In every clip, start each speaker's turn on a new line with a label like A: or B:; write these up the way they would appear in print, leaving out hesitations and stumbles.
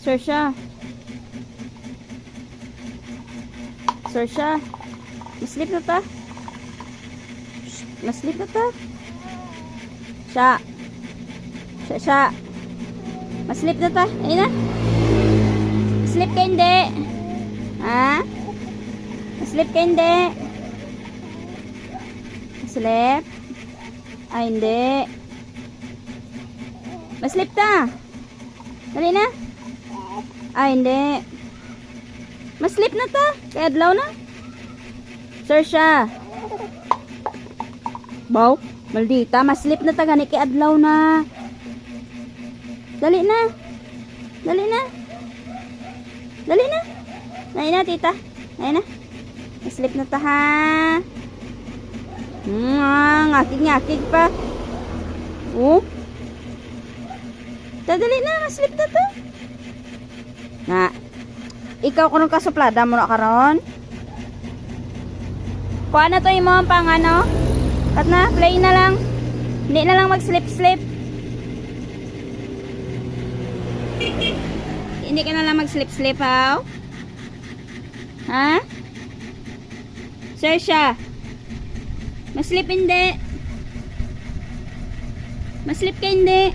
A: Saoirse. Saoirse. Maslip na ta. Maslip na ta. Siya. Siya. Maslip na ta. Ayun na. Maslip ka hindi. Ha? Maslip ka hindi. Maslip. Ay hindi. Maslip ta. Dali na. Ay hindi. Maslip na ta. Kaya adlaw na. Saoirse. Baw. Maldita. Maslip na ta. Gani kaya adlaw na. Dali na. Dali na. Dali na. Dali na tita. Dali na. Maslip na ta ha. Ngakig-ngakig pa. Oh. Dali na. Maslip na ta. Na. Ikaw kung kasuplada mo na karon. Kuha na to yung mga pang ano. Kat na, play na lang. Hindi na lang mag-slip-slip. Hindi ka na lang mag-slip-slip, ha? Ha? Saoirse. Maslip hindi. Maslip ka hindi.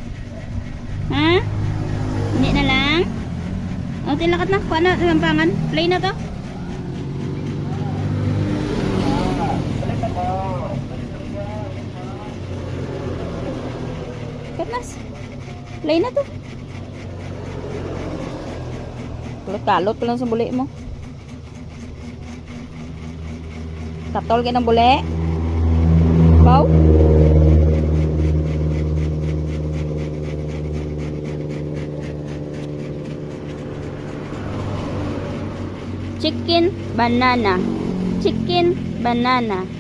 A: Ha? Hindi na lang. O, tilakat na. Kuha na, lampangan. Play na to. Katnas. Play na to. Kalot-kalot pa lang sa buli mo. Katol ka ng buli. Baw. Chicken banana. Chicken banana.